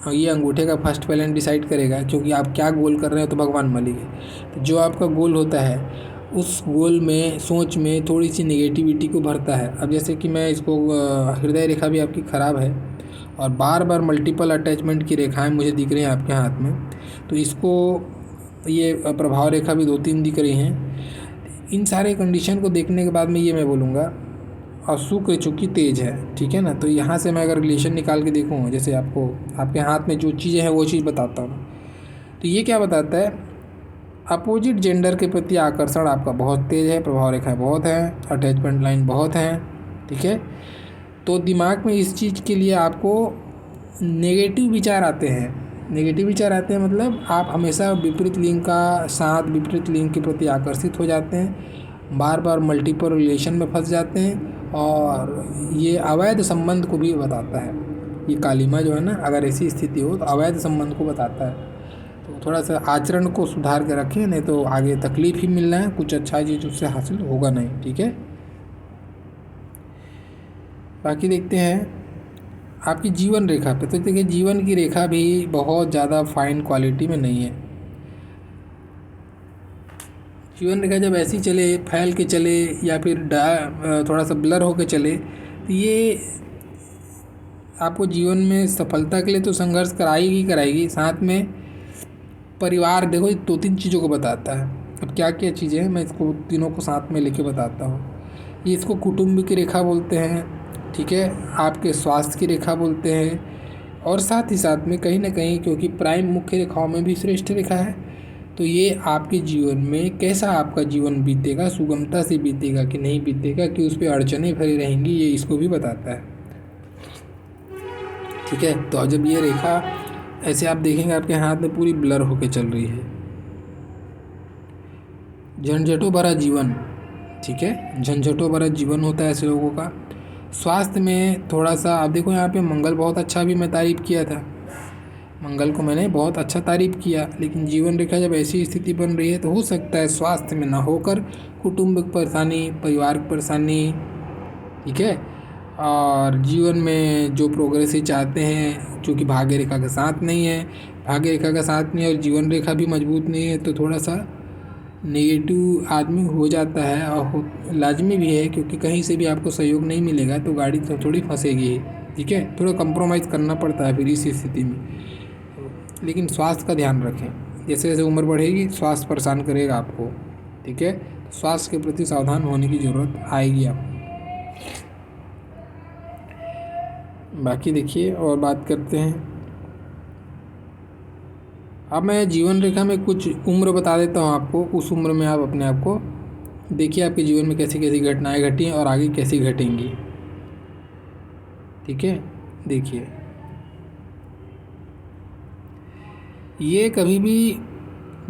ये अंगूठे का फर्स्ट बैलेंस डिसाइड करेगा, क्योंकि आप क्या गोल कर रहे हैं तो भगवान मालिक है। तो जो आपका गोल होता है उस गोल में, सोच में थोड़ी सी नेगेटिविटी को भरता है। अब जैसे कि मैं इसको, हृदय रेखा भी आपकी ख़राब है और बार बार मल्टीपल अटैचमेंट की रेखाएं मुझे दिख रही हैं आपके हाथ में, तो इसको, ये प्रभाव रेखा भी 2-3 दिख रही हैं। इन सारे कंडीशन को देखने के बाद में ये मैं बोलूँगा, और शुक्र चूँकि तेज़ है। ठीक है ना, तो यहाँ से मैं अगर रिलेशन निकाल के देखूँ, जैसे आपको आपके हाथ में जो चीज़ें हैं वो चीज़ बताता हूँ, तो ये क्या बताता है, अपोजिट जेंडर के प्रति आकर्षण आपका बहुत तेज़ है, प्रभाव रेखाएं बहुत हैं, अटैचमेंट लाइन बहुत हैं। ठीक है, तो दिमाग में इस चीज़ के लिए आपको नेगेटिव विचार आते हैं। नेगेटिव विचार आते हैं मतलब आप हमेशा विपरीत लिंग का साथ, विपरीत लिंग के प्रति आकर्षित हो जाते हैं, बार बार मल्टीपल रिलेशन में फंस जाते हैं, और ये अवैध संबंध को भी बताता है। ये कालिमा जो है ना, अगर ऐसी स्थिति हो तो अवैध संबंध को बताता है। तो थोड़ा सा आचरण को सुधार के रखें, नहीं तो आगे तकलीफ ही मिलना है, कुछ अच्छा चीज़ उससे हासिल होगा नहीं। ठीक है, बाकी देखते हैं आपकी जीवन रेखा पे। तो देखिए जीवन की रेखा भी बहुत ज़्यादा फाइन क्वालिटी में नहीं है। जीवन रेखा जब ऐसी चले, फैल के चले, या फिर थोड़ा सा ब्लर होकर चले, तो ये आपको जीवन में सफलता के लिए तो संघर्ष कराएगी। साथ में परिवार, देखो ये 2-3 चीज़ों को बताता है। अब क्या क्या चीज़ें हैं, मैं इसको तीनों को साथ में लेके बताता हूँ। ये इसको कुटुंब की रेखा बोलते हैं। ठीक है, आपके स्वास्थ्य की रेखा बोलते हैं, और साथ ही साथ में कहीं ना कहीं, क्योंकि प्राइम मुख्य रेखाओं में भी श्रेष्ठ रेखा है, तो ये आपके जीवन में कैसा आपका जीवन बीतेगा, सुगमता से बीतेगा कि नहीं बीतेगा, कि उस पर अड़चनें भरी रहेंगी, ये इसको भी बताता है। ठीक है, तो जब ये रेखा ऐसे आप देखेंगे आपके हाथ में पूरी ब्लर होके चल रही है, झंझटों भरा जीवन। ठीक है, झंझटों भरा जीवन होता है ऐसे लोगों का। स्वास्थ्य में थोड़ा सा, आप देखो यहाँ पे मंगल बहुत अच्छा भी मैं तारीफ़ किया था, मंगल को मैंने बहुत अच्छा तारीफ़ किया, लेकिन जीवन रेखा जब ऐसी स्थिति बन रही है तो हो सकता है स्वास्थ्य में ना होकर कुटुंब की परेशानी, परिवार की परेशानी। ठीक है, और जीवन में जो प्रोग्रेस ही चाहते हैं, चूँकि भाग्य रेखा का साथ नहीं है, भाग्य रेखा का साथ नहीं है और जीवन रेखा भी मजबूत नहीं है, तो थोड़ा सा नेगेटिव आदमी हो जाता है, और लाजमी भी है, क्योंकि कहीं से भी आपको सहयोग नहीं मिलेगा तो गाड़ी तो थोड़ी फंसेगी। ठीक है, थोड़ा कंप्रोमाइज़ करना पड़ता है फिर इस स्थिति में। लेकिन स्वास्थ्य का ध्यान रखें, जैसे जैसे उम्र बढ़ेगी स्वास्थ्य परेशान करेगा आपको। ठीक है, स्वास्थ्य के प्रति सावधान होने की ज़रूरत आएगी आपको। बाकी देखिए और बात करते हैं। अब मैं जीवन रेखा में कुछ उम्र बता देता हूँ आपको, उस उम्र में आप अपने आप को देखिए आपके जीवन में कैसी कैसी घटनाएं घटी हैं और आगे कैसी घटेंगी। ठीक है, देखिए ये कभी भी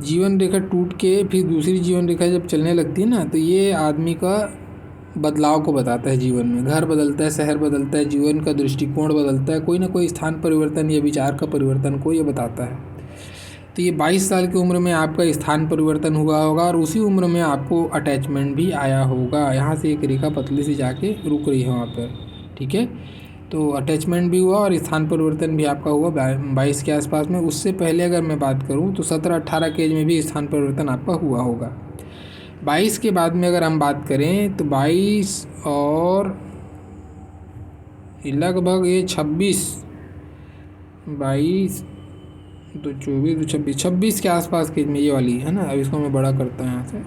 जीवन रेखा टूट के फिर दूसरी जीवन रेखा जब चलने लगती है ना, तो ये आदमी का बदलाव को बताता है। जीवन में घर बदलता है, शहर बदलता है, जीवन का दृष्टिकोण बदलता है, कोई ना कोई स्थान परिवर्तन या विचार का परिवर्तन को ये बताता है। तो ये 22 साल की उम्र में आपका स्थान परिवर्तन हुआ होगा, और उसी उम्र में आपको अटैचमेंट भी आया होगा। यहाँ से एक रेखा पतली से जाके रुक रही है वहाँ पर। ठीक है, तो अटैचमेंट भी हुआ और स्थान परिवर्तन भी आपका हुआ 22 के आसपास में। उससे पहले अगर मैं बात करूँ तो 17-18 के एज में भी स्थान परिवर्तन आपका हुआ होगा। 22 के बाद में अगर हम बात करें तो 22 और लगभग ये 26, 22 तो 24 तो 26 के आसपास के में ये वाली है ना। अब इसको मैं बड़ा करता हूँ यहाँ से,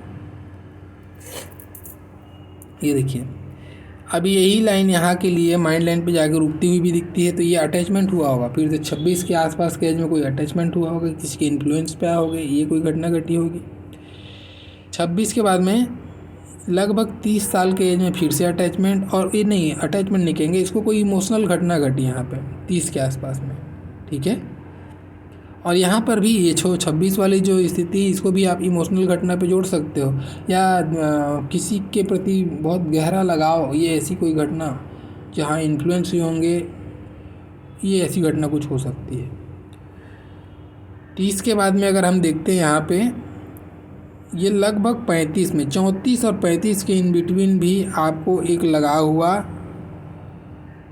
ये देखिए अब यही लाइन यहाँ के लिए माइंड लाइन पे जाकर रुकती हुई भी दिखती है, तो ये अटैचमेंट हुआ होगा। फिर से 26 के आसपास के एज में कोई अटैचमेंट हुआ होगा, किसी के इन्फ्लुएंस पे आया होगा, ये कोई घटना घटी होगी। 26 के बाद में लगभग 30 साल के एज में फिर से अटैचमेंट, और ये नहीं अटैचमेंट नहीं कहेंगे इसको, कोई इमोशनल घटना घटी यहाँ पे 30 के आसपास में, ठीक है। और यहाँ पर भी ये 26 वाली जो स्थिति, इसको भी आप इमोशनल घटना पे जोड़ सकते हो, या किसी के प्रति बहुत गहरा लगाव, ये ऐसी कोई घटना जहाँ इन्फ्लुएंस हुए होंगे, ये ऐसी घटना कुछ हो सकती है। 30 के बाद में अगर हम देखते हैं यहाँ पे, ये लगभग 35 में, 34 और 35 के इन बिटवीन भी आपको एक लगाव हुआ,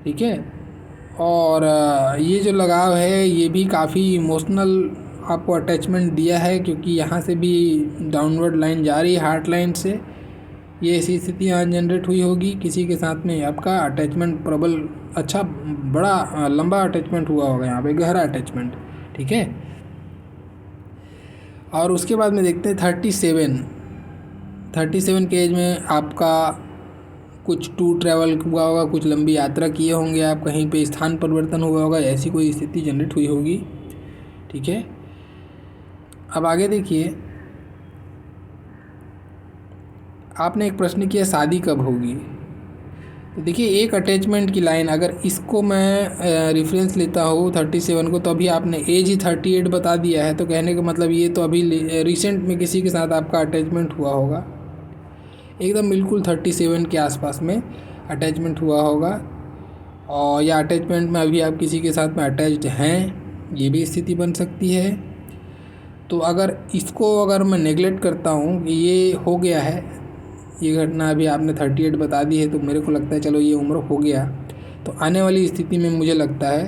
ठीक है। और ये जो लगाव है ये भी काफ़ी इमोशनल आपको अटैचमेंट दिया है, क्योंकि यहाँ से भी डाउनवर्ड लाइन जा रही है हार्ट लाइन से। ये ऐसी स्थिति यहाँ जनरेट हुई होगी किसी के साथ में, आपका अटैचमेंट प्रबल, अच्छा बड़ा लंबा अटैचमेंट हुआ होगा यहाँ पे, गहरा अटैचमेंट, ठीक है। और उसके बाद में देखते हैं 37 के एज में आपका कुछ टूर ट्रैवल हुआ होगा, कुछ लंबी यात्रा किए होंगे आप, कहीं पे स्थान परिवर्तन हुआ होगा, ऐसी कोई स्थिति जनरेट हुई होगी, ठीक है। अब आगे देखिए, आपने एक प्रश्न किया शादी कब होगी। तो देखिए एक अटैचमेंट की लाइन, अगर इसको मैं रेफरेंस लेता हूँ 37 को, तो अभी आपने एज ही 38 बता दिया है, तो कहने का मतलब ये तो अभी रिसेंट में किसी के साथ आपका अटैचमेंट हुआ होगा, एकदम बिल्कुल 37 के आसपास में अटैचमेंट हुआ होगा। और या अटैचमेंट में अभी आप किसी के साथ में अटैच्ड हैं, ये भी स्थिति बन सकती है। तो अगर इसको अगर मैं नेगलेक्ट करता हूँ कि ये हो गया है, ये घटना अभी आपने 38 बता दी है, तो मेरे को लगता है चलो ये उम्र हो गया, तो आने वाली स्थिति में मुझे लगता है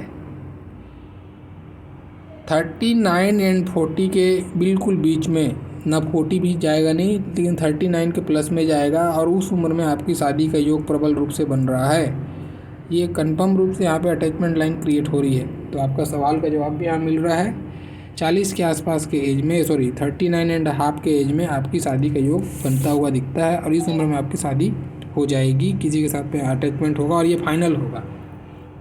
39 एंड 40 के बिल्कुल बीच में, ना 40 भी जाएगा नहीं, लेकिन 39 के प्लस में जाएगा, और उस उम्र में आपकी शादी का योग प्रबल रूप से बन रहा है। ये कंफर्म रूप से यहाँ पे अटैचमेंट लाइन क्रिएट हो रही है। तो आपका सवाल का जवाब भी यहाँ मिल रहा है। 40 के आसपास के एज में, 39 एंड हाफ के एज में आपकी शादी का योग बनता हुआ दिखता है, और इस उम्र में आपकी शादी हो जाएगी, किसी के साथ में अटैचमेंट होगा, और ये फाइनल होगा,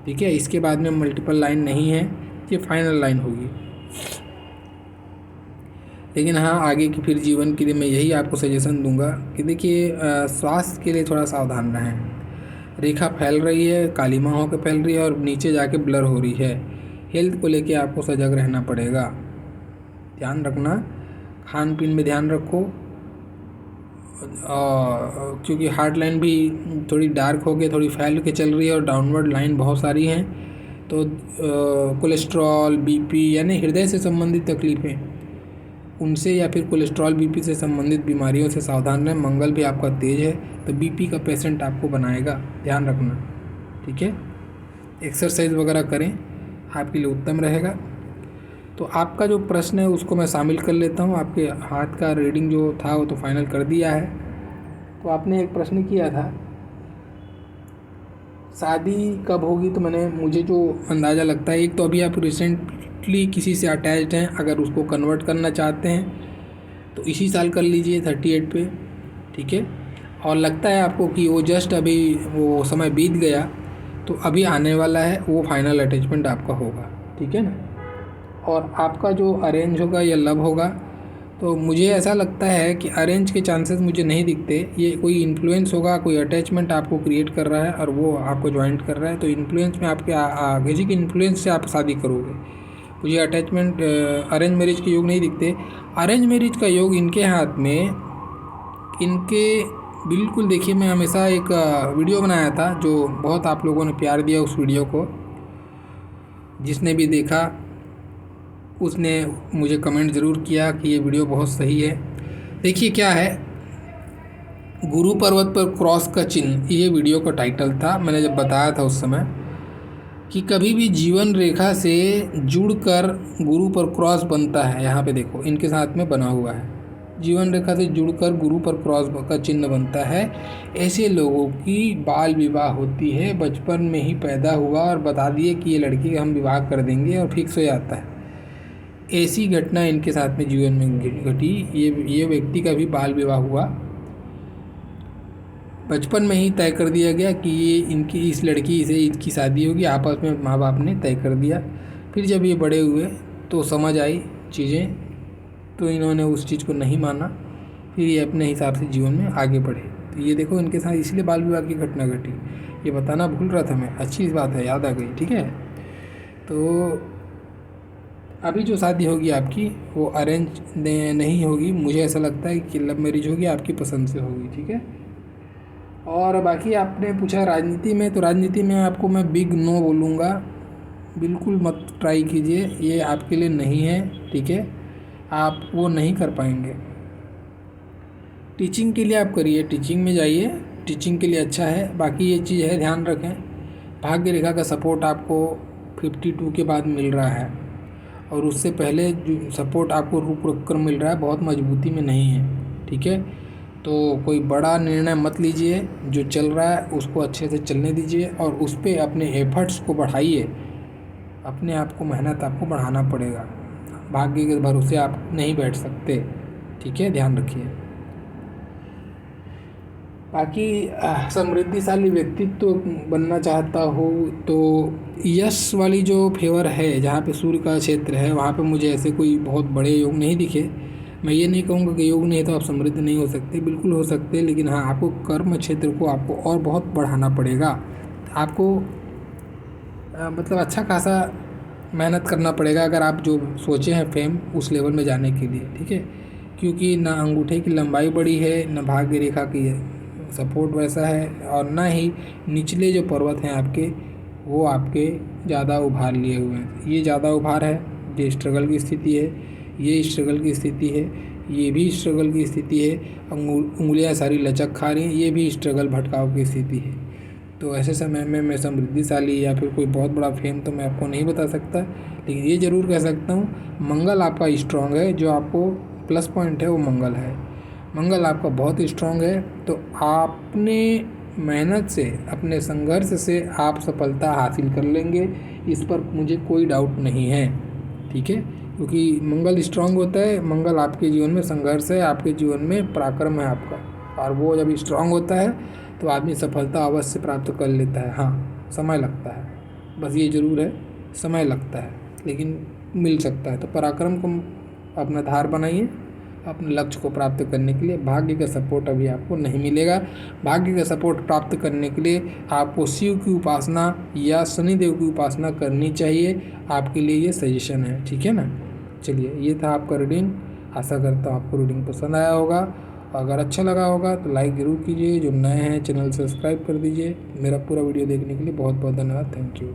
ठीक है। इसके बाद में मल्टीपल लाइन नहीं है, ये फाइनल लाइन होगी। लेकिन हाँ, आगे की फिर जीवन के लिए मैं यही आपको सजेशन दूंगा कि देखिए स्वास्थ्य के लिए थोड़ा सावधान रहें। रेखा फैल रही है, काली माँ होकर फैल रही है, और नीचे जाके ब्लर हो रही है। हेल्थ को लेके आपको सजग रहना पड़ेगा, ध्यान रखना, खान पीन में ध्यान रखो, क्योंकि हार्ट लाइन भी थोड़ी डार्क हो गई, थोड़ी फैल के चल रही है, और डाउनवर्ड लाइन बहुत सारी हैं। तो कोलेस्ट्रॉल, बीपी यानी हृदय से संबंधित तकलीफ़ें, उनसे या फिर कोलेस्ट्रॉल बीपी से संबंधित बीमारियों से सावधान रहें। मंगल भी आपका तेज है, तो बीपी का पेशेंट आपको बनाएगा, ध्यान रखना, ठीक है। एक्सरसाइज वगैरह करें, आपके लिए उत्तम रहेगा। तो आपका जो प्रश्न है उसको मैं शामिल कर लेता हूँ। आपके हाथ का रीडिंग जो था वो तो फाइनल कर दिया है। तो आपने एक प्रश्न किया था शादी कब होगी, तो मुझे जो अंदाज़ा लगता है, एक तो अभी आप रिसेंटली किसी से अटैच्ड हैं, अगर उसको कन्वर्ट करना चाहते हैं तो इसी साल कर लीजिए 38 पे, ठीक है। और लगता है आपको कि वो जस्ट अभी वो समय बीत गया, तो अभी आने वाला है वो फाइनल अटैचमेंट आपका होगा, ठीक है ना। और आपका जो अरेंज होगा या लव होगा, तो मुझे ऐसा लगता है कि अरेंज के चांसेस मुझे नहीं दिखते। ये कोई इन्फ्लुएंस होगा, कोई अटैचमेंट आपको क्रिएट कर रहा है और वो आपको ज्वाइंट कर रहा है, तो इन्फ्लुएंस में आपके किसी के इन्फ्लुएंस से आप शादी करोगे। मुझे अटैचमेंट अरेंज मैरिज के योग नहीं दिखते। अरेंज मैरिज का योग इनके हाथ में, इनके बिल्कुल देखिए, मैं हमेशा एक वीडियो बनाया था जो बहुत आप लोगों ने प्यार दिया उस वीडियो को। जिसने भी देखा उसने मुझे कमेंट ज़रूर किया कि ये वीडियो बहुत सही है। देखिए क्या है, गुरु पर्वत पर क्रॉस का चिन्ह, ये वीडियो का टाइटल था। मैंने जब बताया था उस समय कि कभी भी जीवन रेखा से जुड़कर गुरु पर क्रॉस बनता है, यहाँ पे देखो इनके साथ में बना हुआ है, जीवन रेखा से जुड़कर गुरु पर क्रॉस का चिन्ह बनता है। ऐसे लोगों की बाल विवाह होती है, बचपन में ही पैदा हुआ और बता दिए कि ये लड़की हम विवाह कर देंगे और फिक्स हो जाता है। ऐसी घटना इनके साथ में जीवन में घटी। ये व्यक्ति का भी बाल विवाह हुआ, बचपन में ही तय कर दिया गया कि ये इनकी इस लड़की से इसकी शादी होगी, आपस में माँ बाप ने तय कर दिया। फिर जब ये बड़े हुए तो समझ आई चीज़ें, तो इन्होंने उस चीज़ को नहीं माना, फिर ये अपने हिसाब से जीवन में आगे बढ़े। तो ये देखो इनके साथ इसलिए बाल विवाह की घटना घटी, ये बताना भूल रहा था मैं, अच्छी बात है, याद आ गई। ठीक है, तो अभी जो शादी होगी आपकी वो अरेंज नहीं होगी, मुझे ऐसा लगता है कि लव मैरिज होगी, आपकी पसंद से होगी। ठीक है, और बाकी आपने पूछा राजनीति में, तो राजनीति में आपको मैं बिग नो बोलूँगा, बिल्कुल मत ट्राई कीजिए, ये आपके लिए नहीं है। ठीक है, आप वो नहीं कर पाएंगे। टीचिंग के लिए आप करिए, टीचिंग में जाइए, टीचिंग के लिए अच्छा है। बाकी ये चीज़ है, ध्यान रखें, भाग्य रेखा का सपोर्ट आपको 52 के बाद मिल रहा है, और उससे पहले जो सपोर्ट आपको रुक रुक कर मिल रहा है, बहुत मजबूती में नहीं है। ठीक है, तो कोई बड़ा निर्णय मत लीजिए, जो चल रहा है उसको अच्छे से चलने दीजिए, और उस पर अपने एफर्ट्स को बढ़ाइए, अपने आप को मेहनत आपको बढ़ाना पड़ेगा, भाग्य के भरोसे आप नहीं बैठ सकते। ठीक है, ध्यान रखिए। बाकी समृद्धिशाली व्यक्तित्व बनना चाहता हो तो यश वाली जो फेवर है, जहाँ पे सूर्य का क्षेत्र है, वहाँ पे मुझे ऐसे कोई बहुत बड़े योग नहीं दिखे। मैं ये नहीं कहूँगा कि योग नहीं है तो आप समृद्ध नहीं हो सकते, बिल्कुल हो सकते, लेकिन हाँ, आपको कर्म क्षेत्र को आपको और बहुत बढ़ाना पड़ेगा। आपको मतलब अच्छा खासा मेहनत करना पड़ेगा अगर आप जो सोचे हैं फेम उस लेवल में जाने के लिए। ठीक है, क्योंकि ना अंगूठे की लंबाई बड़ी है, ना भाग्य रेखा की सपोर्ट वैसा है, और ना ही निचले जो पर्वत हैं आपके वो आपके ज़्यादा उभार लिए हुए हैं। ये ज़्यादा उभार है, ये स्ट्रगल की स्थिति है, ये स्ट्रगल की स्थिति है, ये भी स्ट्रगल की स्थिति है, उंगलियां सारी लचक खा रही हैं, ये भी स्ट्रगल भटकाव की स्थिति है। तो ऐसे समय में मैं समृद्धिशाली या फिर कोई बहुत बड़ा फेम तो मैं आपको नहीं बता सकता, लेकिन ये ज़रूर कह सकता हूँ मंगल आपका स्ट्रांग है, जो आपको प्लस पॉइंट है वो मंगल है, मंगल आपका बहुत स्ट्रांग है। तो आपने मेहनत से, अपने संघर्ष से आप सफलता हासिल कर लेंगे, इस पर मुझे कोई डाउट नहीं है। ठीक है, क्योंकि मंगल स्ट्रांग होता है, मंगल आपके जीवन में संघर्ष है, आपके जीवन में पराक्रम है आपका, और वो जब स्ट्रांग होता है तो आदमी सफलता अवश्य प्राप्त कर लेता है। हाँ, समय लगता है, बस ये ज़रूर है, समय लगता है, लेकिन मिल सकता है। तो पराक्रम को अपना धार बनाइए अपने लक्ष्य को प्राप्त करने के लिए। भाग्य का सपोर्ट अभी आपको नहीं मिलेगा, भाग्य का सपोर्ट प्राप्त करने के लिए आपको शिव की उपासना या शनिदेव की उपासना करनी चाहिए, आपके लिए ये सजेशन है। ठीक है ना, चलिए ये था आपका रीडिंग, आशा करता हूँ आपको रीडिंग पसंद आया होगा, अगर अच्छा लगा होगा तो लाइक ज़रूर कीजिए, जो नए हैं चैनल सब्सक्राइब कर दीजिए। मेरा पूरा वीडियो देखने के लिए बहुत बहुत धन्यवाद, थैंक यू।